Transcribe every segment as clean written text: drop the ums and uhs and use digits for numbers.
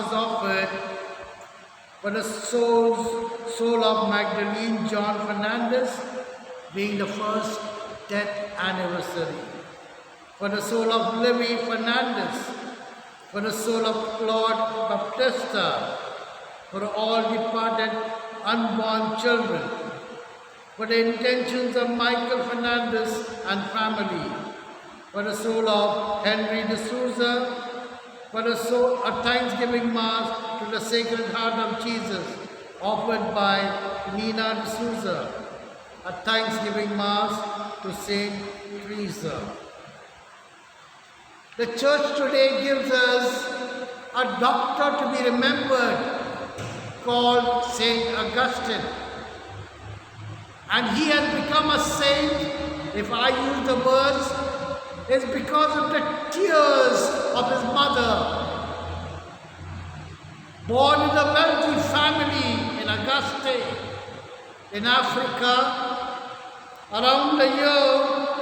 is offered for the soul of Magdalene John Fernandez, being the first death anniversary. For the soul of Livy Fernandez, for the soul of Claude Baptista, for all departed unborn children, for the intentions of Michael Fernandez and family, for the soul of Henry D'Souza, for the soul of Thanksgiving Mass to the Sacred Heart of Jesus, offered by Nina D'Souza, a Thanksgiving Mass to Saint Teresa. The Church today gives us a doctor to be remembered called Saint Augustine. And he has become a saint, if I use the words, is because of the tears of his mother. Born in a wealthy family in Auguste, in Africa, around the year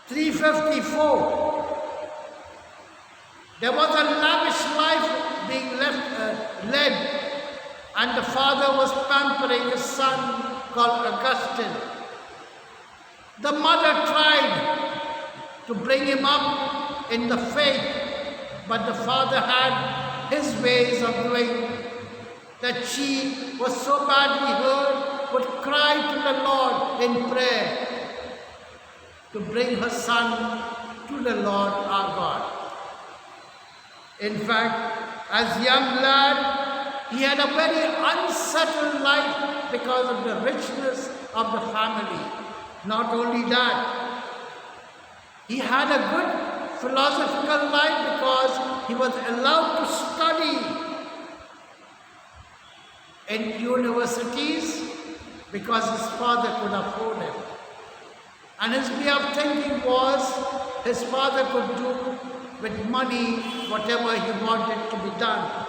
354, there was a lavish life being led, and the father was pampering his son called Augustine. The mother tried to bring him up in the faith, but the father had his ways of doing that. She was so badly hurt, would cry to the Lord in prayer to bring her son to the Lord our God. In fact, as a young lad, he had a very unsettled life because of the richness of the family. Not only that, he had a good philosophical life because he was allowed to study in universities because his father could afford him. And his way of thinking was his father could do with money whatever he wanted to be done.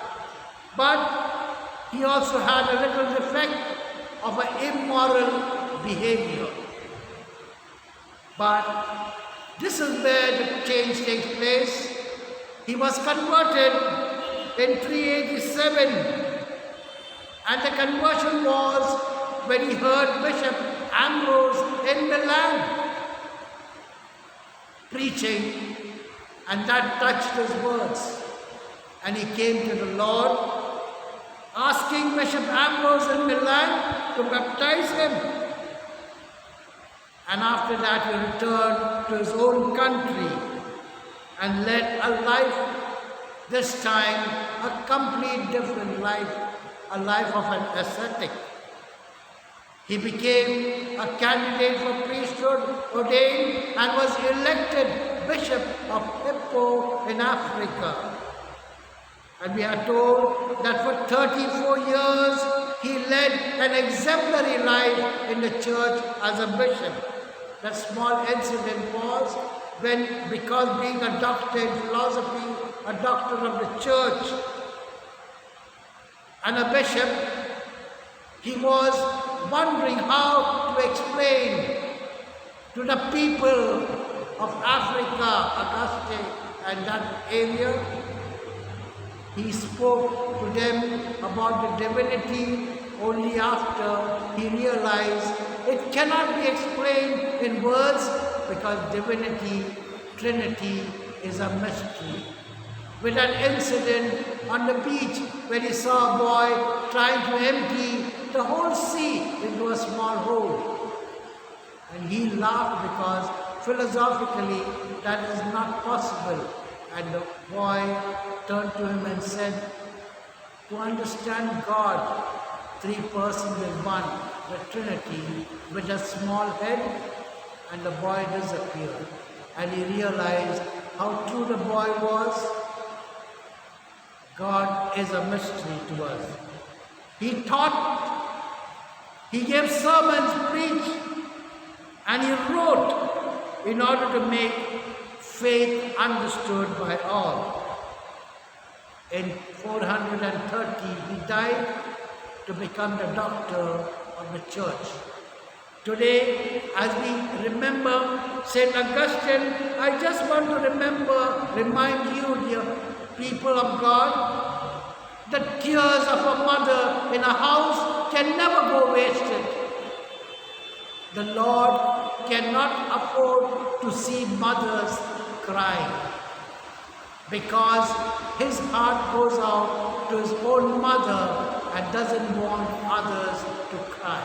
But he also had a little defect of an immoral behavior. But this is where the change takes place. He was converted in 387, and the conversion was when he heard Bishop Ambrose in Milan preaching, and that touched his words. And he came to the Lord, asking Bishop Ambrose in Milan to baptize him. And after that he returned to his own country and led a life, this time a complete different life, a life of an ascetic. He became a candidate for priesthood, ordained, and was elected Bishop of Hippo in Africa. And we are told that for 34 years he led an exemplary life in the church as a bishop. That small incident was when, because being a doctor in philosophy, a doctor of the church, and a bishop, he was wondering how to explain to the people of Africa, Auguste, and that area. He spoke to them about the divinity only after he realized it cannot be explained in words because divinity, Trinity, is a mystery. With an incident on the beach where he saw a boy trying to empty the whole sea into a small hole. And he laughed because philosophically that is not possible. And the boy turned to him and said, to understand God, three persons in one, the Trinity, with a small head, and the boy disappeared. And he realized how true the boy was. God is a mystery to us. He taught, he gave sermons, preached, and he wrote in order to make faith understood by all. In 430, he died to become the doctor of the church. Today, as we remember St. Augustine, I just want to remind you, dear people of God, the tears of a mother in a house can never go wasted. The Lord cannot afford to see mothers cry, because his heart goes out to his own mother and doesn't want others to cry.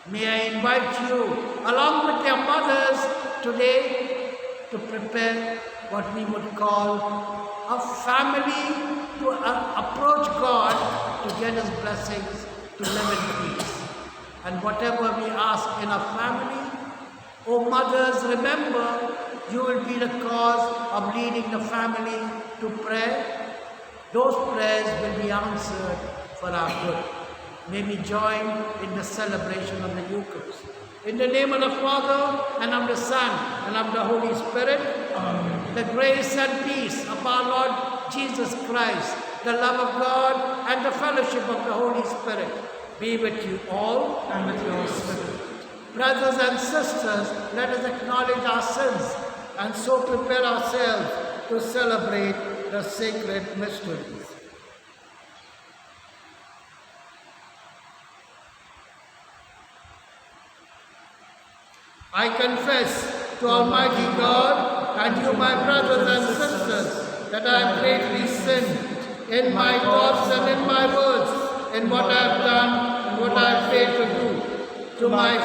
May I invite you, along with your mothers today, to prepare what we would call a family to approach God to get his blessings, to live in peace. And whatever we ask in a family, oh mothers, remember, you will be the cause of leading the family to prayer. Those prayers will be answered for our good. May we join in the celebration of the Eucharist. In the name of the Father, and of the Son, and of the Holy Spirit, Amen. The grace and peace of our Lord Jesus Christ, the love of God, and the fellowship of the Holy Spirit be with you all. And with your spirit. Brothers and sisters, let us acknowledge our sins and so prepare ourselves to celebrate the sacred mysteries. I confess to Almighty God and you, my brothers and sisters, that I have greatly sinned in my thoughts and in my words, in what I have done and what I have failed to do, to my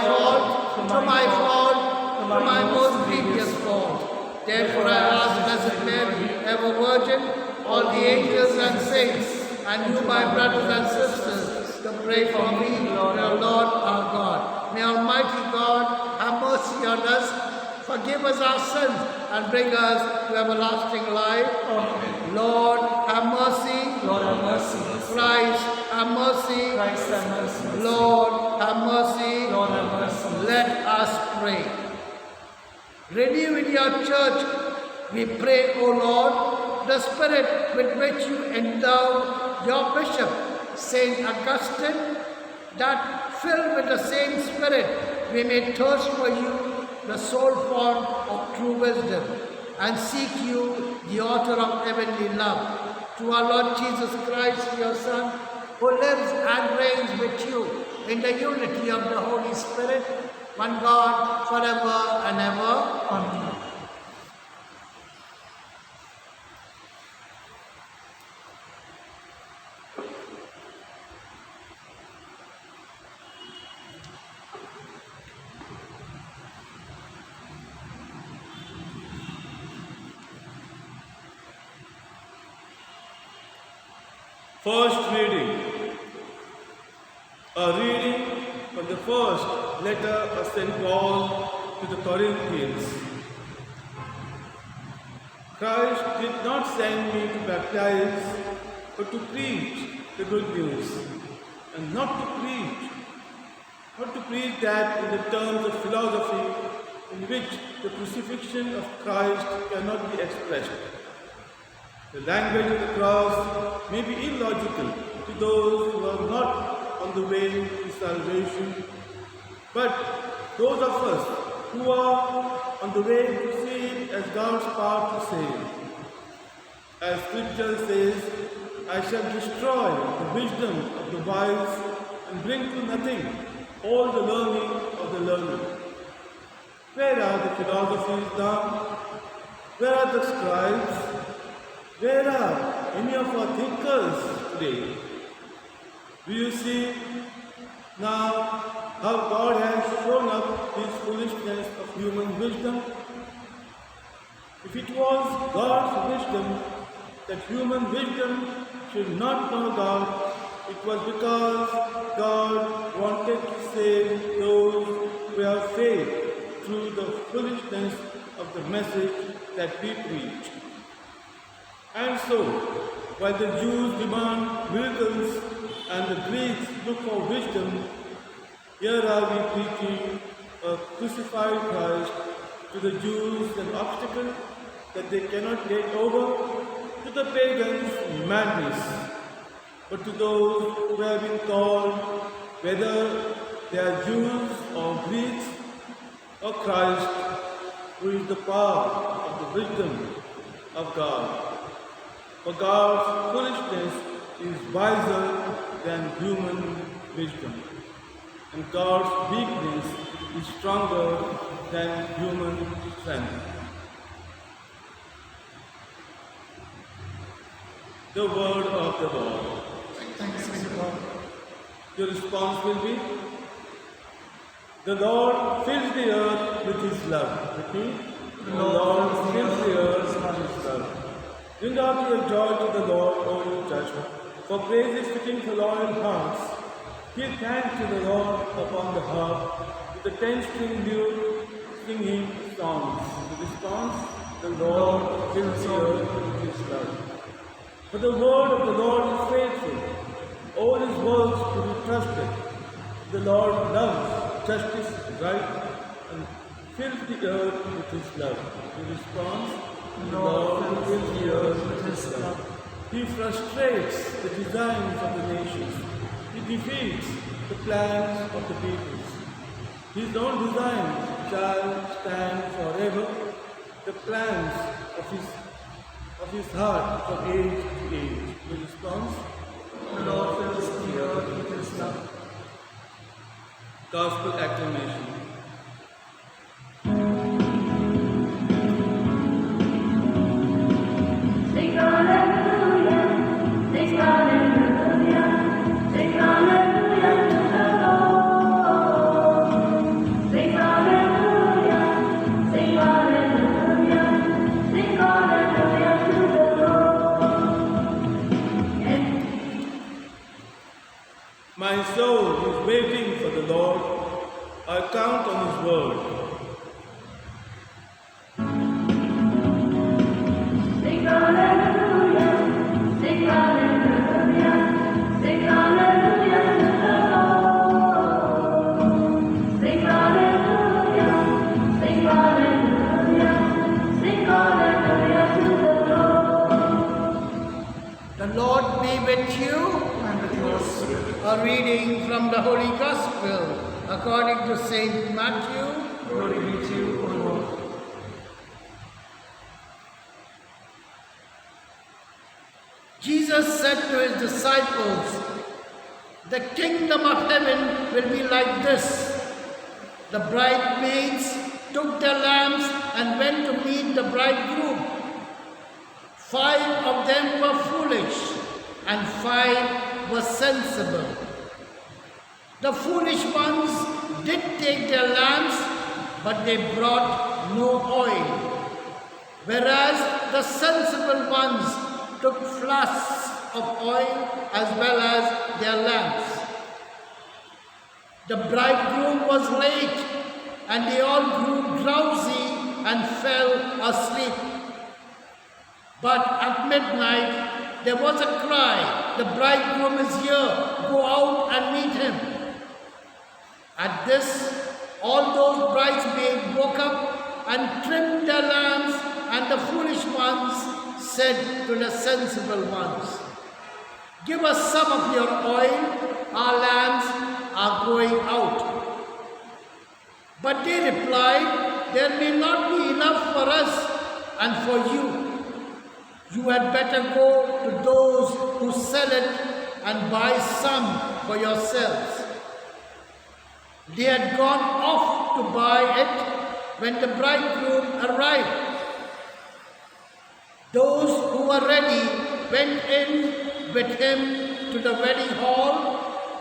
most grievous fault. Therefore I ask Blessed Mary, ever Virgin, all the angels and saints, and you, my brothers and sisters, to pray for me, to our Lord our God. May Almighty God have mercy on us, forgive us our sins, and bring us to everlasting life. Amen. Lord, have mercy. Lord, have mercy. Christ, have mercy. Christ, have mercy. Lord, have mercy. Lord, have mercy. Let us pray. Renew in your church, we pray, O Lord, the spirit with which you endowed your bishop, Saint Augustine, that filled with the same spirit, we may thirst for you, the sole form of true wisdom, and seek you, the author of heavenly love. To our Lord Jesus Christ, your Son, who lives and reigns with you in the unity of the Holy Spirit, one God, forever and ever. Amen. First reading. A reading from the first letter of St. Paul to the Corinthians. Christ did not send me to baptize, but to preach the good news, and not to preach that in the terms of philosophy in which the crucifixion of Christ cannot be expressed. The language of the cross may be illogical to those who are not on the way to salvation, but those of us who are on the way to see it as God's power to save. As Scripture says, I shall destroy the wisdom of the wise and bring to nothing all the learning of the learned. Where are the philosophies now? Where are the scribes? Where are any of our thinkers today? Do you see now how God has shown up His foolishness of human wisdom? If it was God's wisdom that human wisdom should not know God, it was because God wanted to save those who have faith through the foolishness of the message that we preach. And so, while the Jews demand miracles and the Greeks look for wisdom, here are we preaching a crucified Christ. To the Jews an obstacle that they cannot get over, to the pagans madness. But to those who have been called, whether they are Jews or Greeks, or Christ, who is the power of the wisdom of God. For God's foolishness is wiser than human wisdom, and God's weakness is stronger than human strength. The word of the Lord. Thanks be to God. Your response will be, the Lord fills the earth with His love. Repeat, the Lord fills the earth with His love. Bring out your joy to the Lord, O you judgment, for praise is fitting for loyal hearts. Give thanks to the Lord upon the harp, with the 10-string lute, singing songs. The response, the Lord fills the earth with His love. For the word of the Lord is faithful, all His works to be trusted. The Lord loves justice, right, and fills the earth with His love. The response, the Lord fills the earth with His love. He frustrates the designs of the nations. He defeats the plans of the peoples. His own design shall stand forever, the plans of His heart from age to age. The response, The Lord fills the earth with His love. Gospel acclamation. Sing hallelujah, sing hallelujah, sing hallelujah to the Lord. Sing hallelujah, sing hallelujah, sing hallelujah to the Lord. My soul is waiting for the Lord. I count on His word. Sing hallelujah, sing hallelujah, sing hallelujah to the Lord. Sing hallelujah, sing hallelujah, sing hallelujah to the Lord. The Lord be with you. And with your spirit. A reading from the Holy Gospel according to Saint Matthew. Glory be to you, O Lord. Jesus said to His disciples, "The kingdom of heaven will be like this. The bridesmaids took their lamps and went to meet the bridegroom. 5 of them were foolish and 5 were sensible. The foolish ones did take their lamps, but they brought no oil, whereas the sensible ones took flasks of oil as well as their lamps. The bridegroom was late, and they all grew drowsy and fell asleep. But at midnight there was a cry, 'The bridegroom is here, go out and meet him.' At this, all those bridesmaids woke up and trimmed their lamps, and the foolish ones said to the sensible ones, 'Give us some of your oil, our lamps are going out.' But they replied, 'There may not be enough for us and for you. You had better go to those who sell it and buy some for yourselves.' They had gone off to buy it when the bridegroom arrived. Those who were ready went in with him to the wedding hall,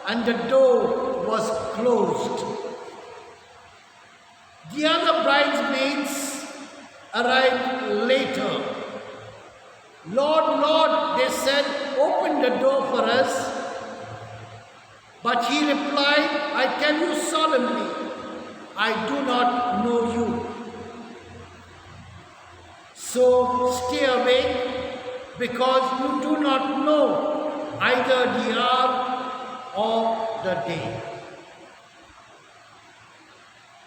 and the door was closed. The other bridesmaids arrived later. 'Lord, Lord,' they said, 'open the door for us.' But he replied, 'I tell you solemnly, I do not know you. So stay awake, because you do not know either the hour or the day."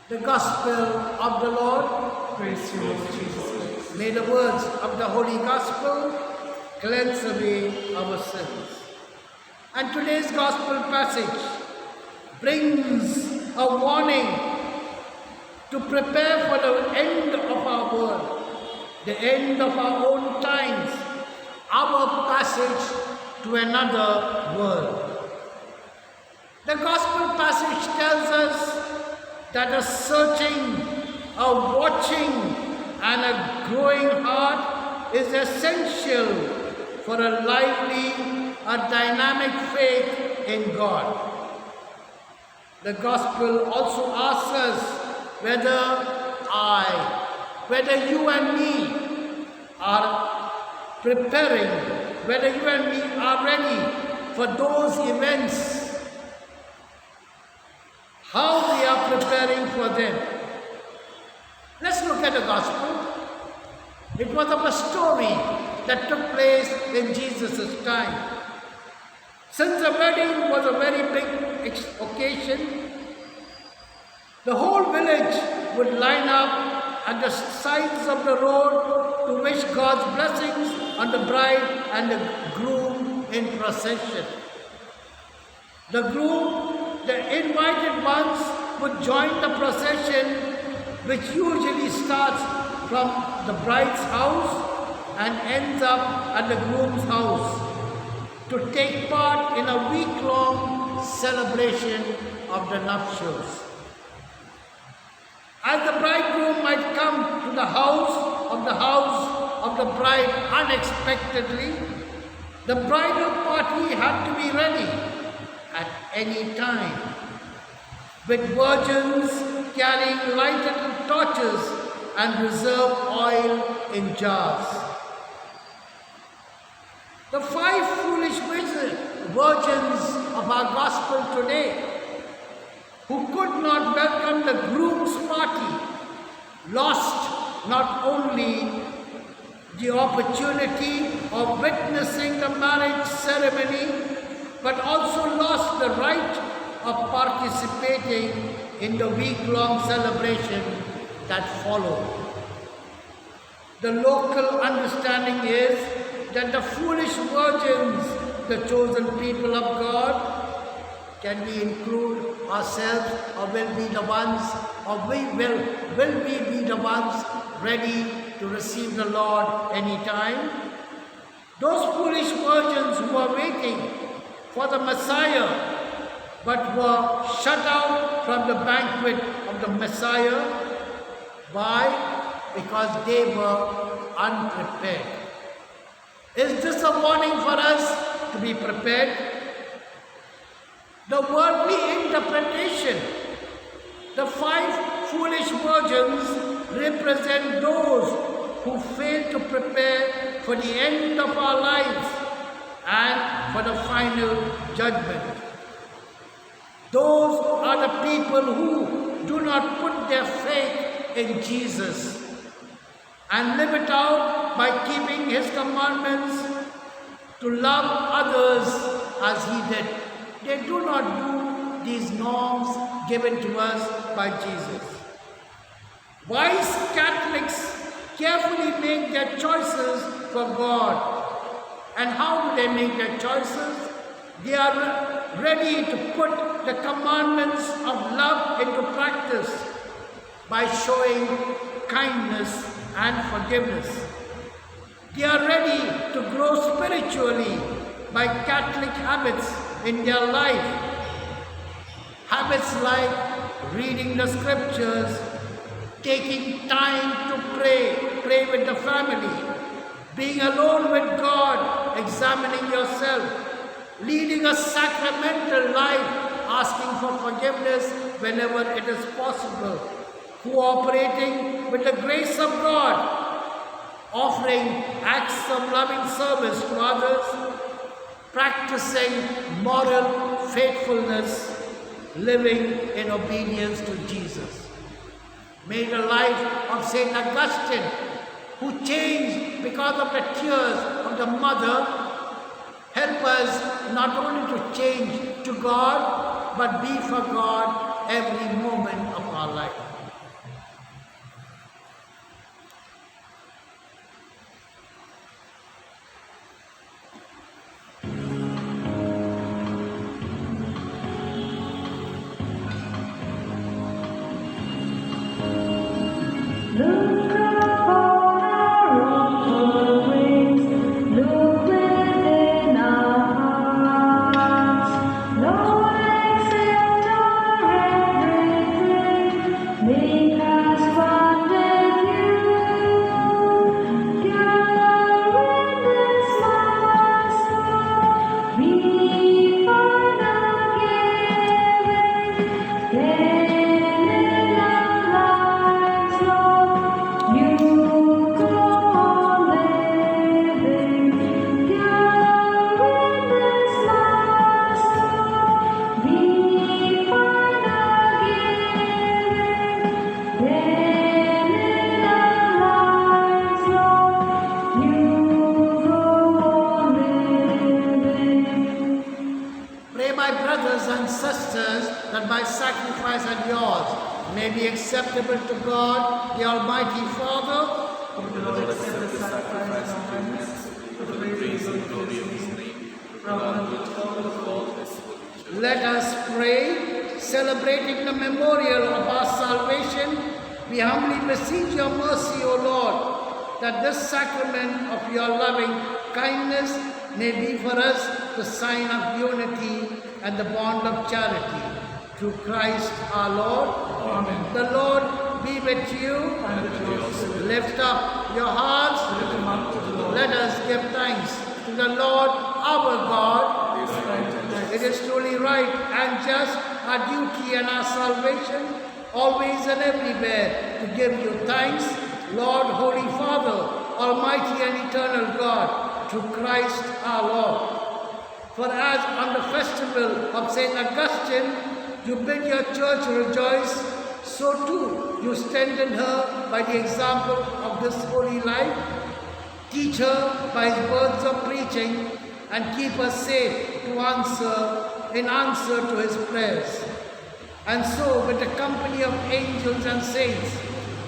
The Gospel of the Lord. Praise to you, Lord Jesus Christ. May the words of the Holy Gospel cleanse away our sins. And today's Gospel passage brings a warning to prepare for the end of our world, the end of our own times, our passage to another world. The gospel passage tells us that a searching, a watching, and a growing heart is essential for a lively, a dynamic faith in God. The gospel also asks us whether you and me are preparing, whether you and me are ready for those events, how we are preparing for them. Let's look at the gospel. It was of a story that took place in Jesus' time. Since the wedding was a very big occasion, the whole village would line up at the sides of the road to wish God's blessings on the bride and the groom in procession. The invited ones would join the procession, which usually starts from the bride's house and ends up at the groom's house, to take part in a week-long celebration of the nuptials. As the bridegroom might come to the house of the bride unexpectedly, the bridal party had to be ready at any time, with virgins carrying lighted torches and reserve oil in jars. The 5 foolish virgins of our gospel today, who could not welcome the groom's party, lost not only the opportunity of witnessing the marriage ceremony, but also lost the right of participating in the week-long celebration that followed. The local understanding is that the foolish virgins, the chosen people of God, can we include ourselves, or will we be the ones ready to receive the Lord anytime? Those foolish virgins who are waiting for the Messiah but were shut out from the banquet of the Messiah. Why? Because they were unprepared. Is this a warning for us to be prepared? The worldly interpretation, the 5 foolish virgins represent those who fail to prepare for the end of our lives and for the final judgment. Those are the people who do not put their faith in Jesus and live it out by keeping His commandments to love others as He did. They do not do these norms given to us by Jesus. Wise Catholics carefully make their choices for God. And how do they make their choices? They are ready to put the commandments of love into practice by showing kindness and forgiveness. They are ready to grow spiritually by Catholic habits in their life. Habits like reading the scriptures, taking time to pray with the family, being alone with God, examining yourself, leading a sacramental life, asking for forgiveness whenever it is possible, cooperating with the grace of God, offering acts of loving service to others, practicing moral faithfulness, living in obedience to Jesus. May the life of St. Augustine, who changed because of the tears of the mother, help us not only to change to God, but be for God every moment of our life. Look upon our awful wings, look Jesus, that my sacrifice and yours may be acceptable to God, the Almighty Father. May the Lord accept the sacrifice of my hands for the praise and glory of his name, forever and forever. Let us pray, celebrating the memorial of our salvation. We humbly beseech your mercy, O Lord, that this sacrament of your loving kindness may be for us the sign of unity and the bond of charity. Through Christ our Lord. Amen. The Lord be with you. And with your spirit, Lift up your hearts. lift them up to the Lord. Let us give thanks to the Lord our God. It is truly right and just, our duty and our salvation, always and everywhere, to give you thanks, Lord, Holy Father, Almighty and eternal God, through Christ our Lord. For as on the festival of St. Augustine, you bid your church rejoice, so too you strengthen her by the example of this holy life. Teach her by his words of preaching, and keep us safe in answer to his prayers. And so, with the company of angels and saints,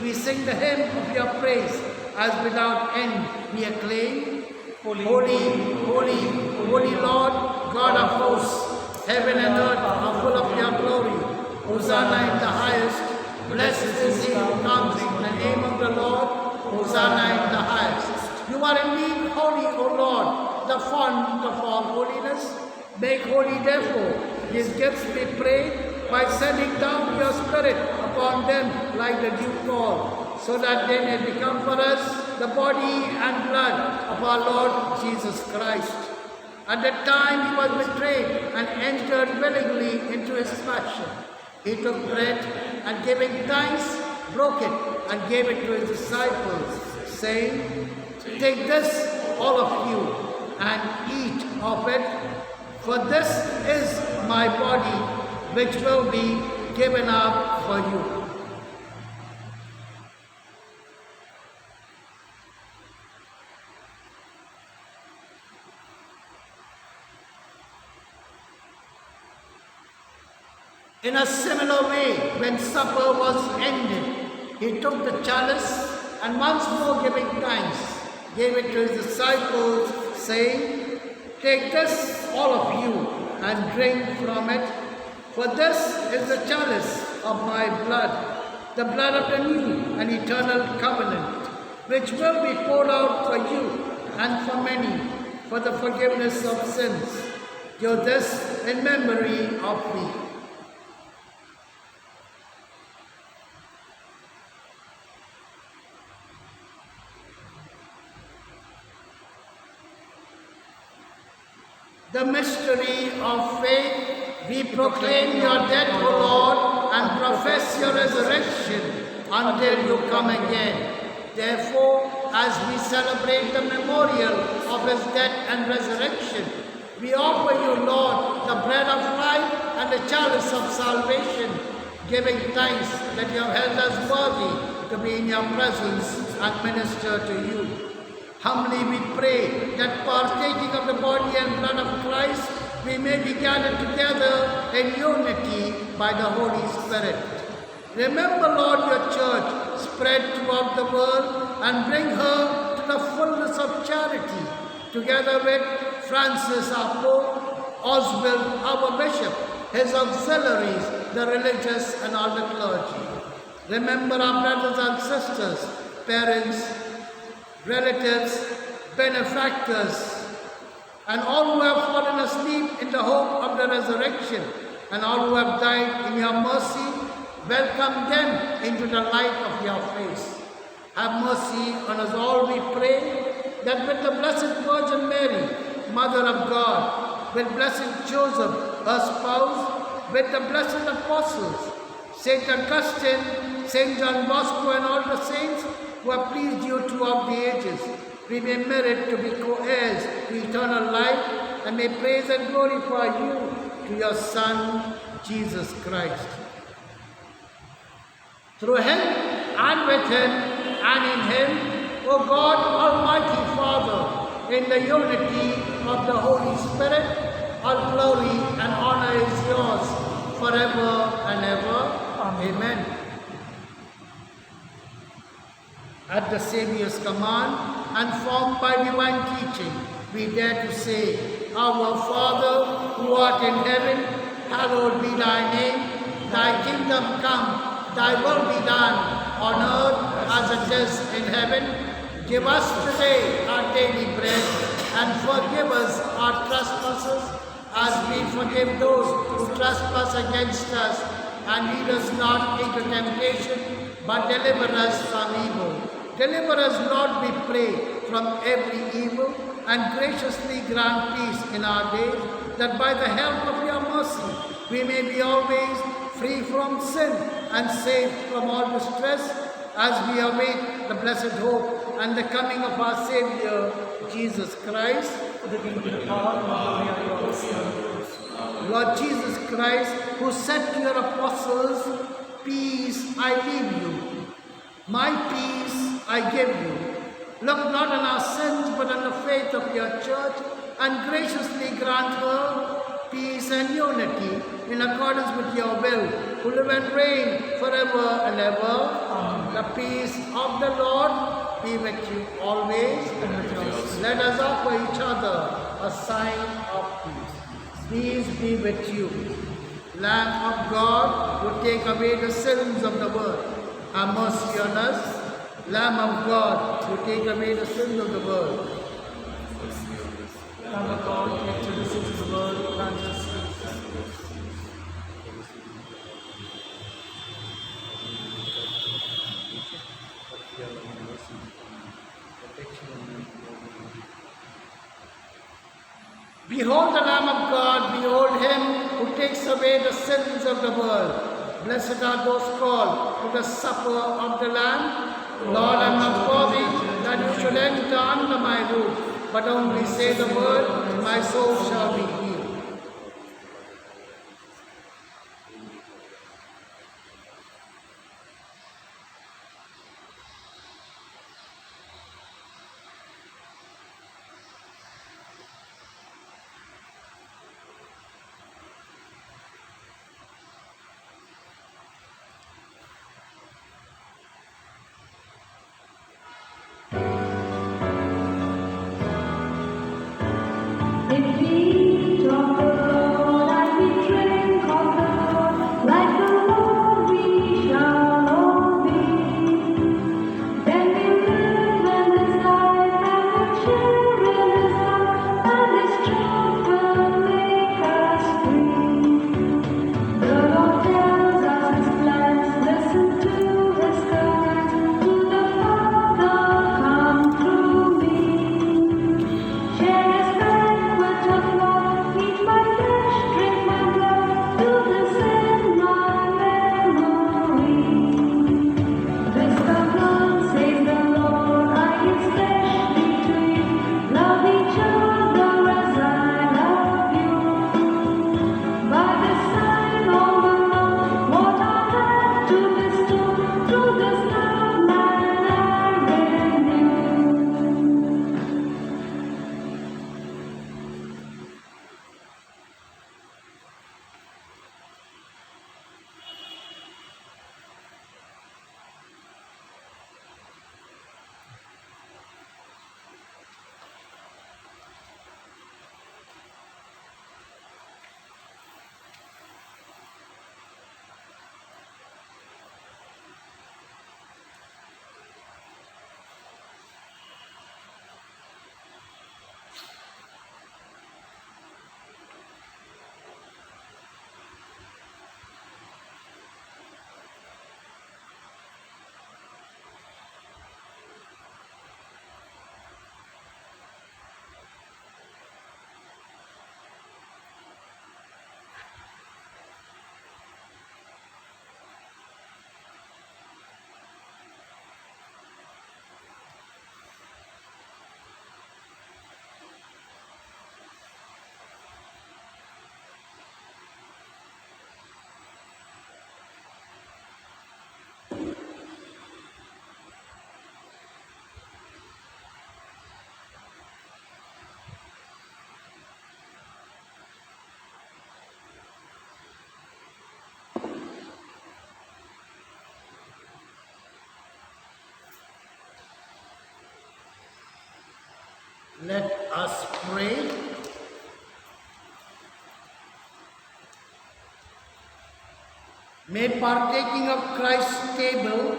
we sing the hymn of your praise, as without end we acclaim. Holy, holy, holy, holy Lord, God of hosts, heaven and earth are full of your glory. Hosanna in the highest. Blessed is he who comes in the name of the Lord. Hosanna in the highest. You are indeed holy, O Lord, the fount of all holiness. Make holy, therefore, these gifts, we pray, by sending down your Spirit upon them like the dew fall, so that they may become for us the body and blood of our Lord Jesus Christ. At the time he was betrayed and entered willingly into his passion, he took bread and giving thanks, broke it and gave it to his disciples, saying, "Take this, all of you, and eat of it, for this is my body, which will be given up for you." In a similar way, when supper was ended, he took the chalice and once more giving thanks, gave it to his disciples, saying, "Take this, all of you, and drink from it, for this is the chalice of my blood, the blood of the new and eternal covenant, which will be poured out for you and for many for the forgiveness of sins. Do this in memory of me." The mystery of faith, we proclaim your death, O Lord, and profess your resurrection until you come again. Therefore, as we celebrate the memorial of his death and resurrection, we offer you, Lord, the bread of life and the chalice of salvation, giving thanks that you have held us worthy to be in your presence and minister to you. Humbly we pray that partaking of the body and blood of Christ, we may be gathered together in unity by the Holy Spirit. Remember, Lord, your church spread throughout the world and bring her to the fullness of charity, together with Francis, our Pope, Oswald, our Bishop, his auxiliaries, the religious and all the clergy. Remember our brothers and sisters, parents, relatives, benefactors, and all who have fallen asleep in the hope of the resurrection, and all who have died in your mercy. Welcome them into the light of your face. Have mercy on us all, we pray, that with the Blessed Virgin Mary, Mother of God, with Blessed Joseph, her spouse, with the blessed apostles, St. Augustine, St. John Bosco, and all the saints who have pleased you throughout the ages, we may merit to be co-heirs to eternal life, and may praise and glorify you through your Son, Jesus Christ. Through him, and with him, and in him, O God, Almighty Father, in the unity of the Holy Spirit, all glory and honor is yours forever and ever. Amen. At the Saviour's command and formed by divine teaching, we dare to say, Our Father, who art in heaven, hallowed be thy name. Thy kingdom come, thy will be done, on earth as it is in heaven. Give us today our daily bread, and forgive us our trespasses, as we forgive those who trespass against us. And lead us not into temptation, but deliver us from evil. Deliver us, Lord, we pray, from every evil, and graciously grant peace in our days, that by the help of your mercy we may be always free from sin and safe from all distress, as we await the blessed hope and the coming of our Saviour, Jesus Christ. Lord Jesus Christ, who said to your apostles, Peace I leave you, my peace I give you. Look not on our sins, but on the faith of your church, and graciously grant her peace and unity in accordance with your will, who live and reign forever and ever. Amen. The peace of the Lord be with you always. Let us offer each other a sign of peace. Peace be with you. Lamb of God, who take away the sins of the world, have mercy on us. Lamb of God, who take away the sins of the world. Lamb of God, take to the sins of the world, grant us peace. Behold the Lamb of God, behold him who takes away the sins of the world. Blessed are those called to the supper of the Lamb. Lord, I am not worthy that you should enter under my roof, but only say the word, and my soul shall be healed. If we Let us pray. May partaking of Christ's table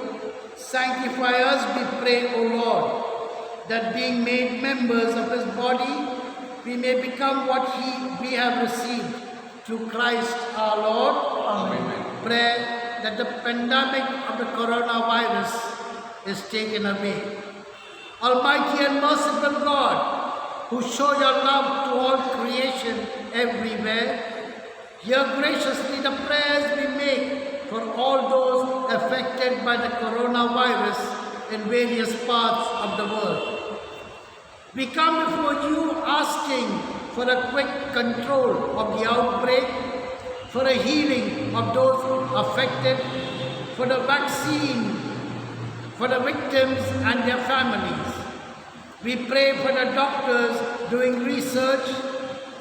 sanctify us, we pray, O Lord, that being made members of his body, we may become what we have received through Christ our Lord. Amen. Pray that the pandemic of the coronavirus is taken away. Almighty and merciful God, who show your love to all creation everywhere, hear graciously the prayers we make for all those affected by the coronavirus in various parts of the world. We come before you asking for a quick control of the outbreak, for a healing of those affected, for the vaccine, for the victims and their families. We pray for the doctors doing research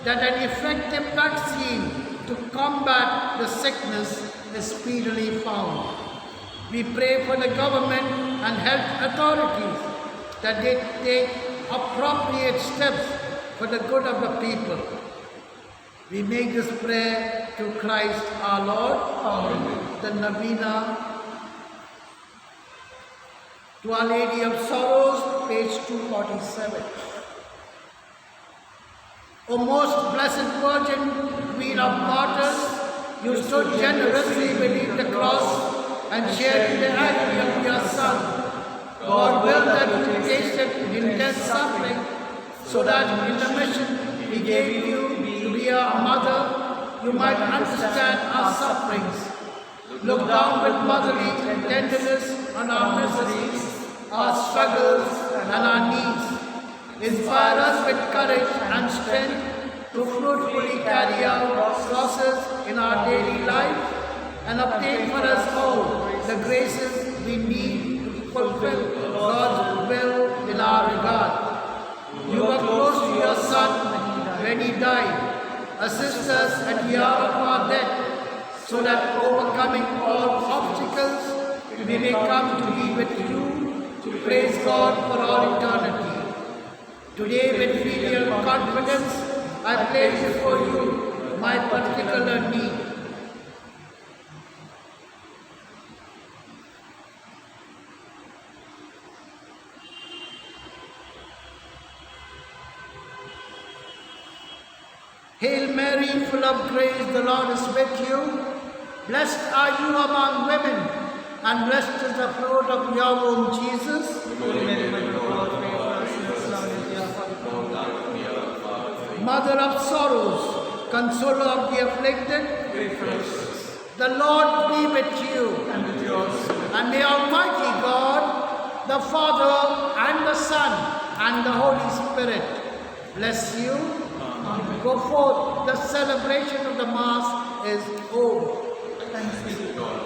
that an effective vaccine to combat the sickness is speedily found. We pray for the government and health authorities that they take appropriate steps for the good of the people. We make this prayer to Christ our Lord. Amen. The Novena to Our Lady of Sorrows, page 247. O most blessed Virgin, Queen of Martyrs, you stood generously beneath the cross and shared in the agony of your Son. God willed that you tasted intense suffering, so that in the mission He gave you to be our mother, you might understand our sufferings. Look down with motherly tenderness on our miseries, our struggles, and our needs. Inspire us with courage and strength to fruitfully carry out crosses in our daily life and obtain for us all the graces we need to fulfill God's will in our regard. You were close to your Son when He died. Assist us at the hour of our death, so that overcoming all obstacles, we may come to be with you to praise God for all eternity. Today, with filial confidence, I place before you my particular need. Hail Mary, full of grace, the Lord is with you. Blessed are you among women, and blessed is the fruit of your womb, Jesus. Mother of sorrows, consoler of the afflicted, the Lord be with you. And may Almighty God, the Father and the Son and the Holy Spirit bless you. Go forth, the celebration of the Mass is over. Thanks be to God.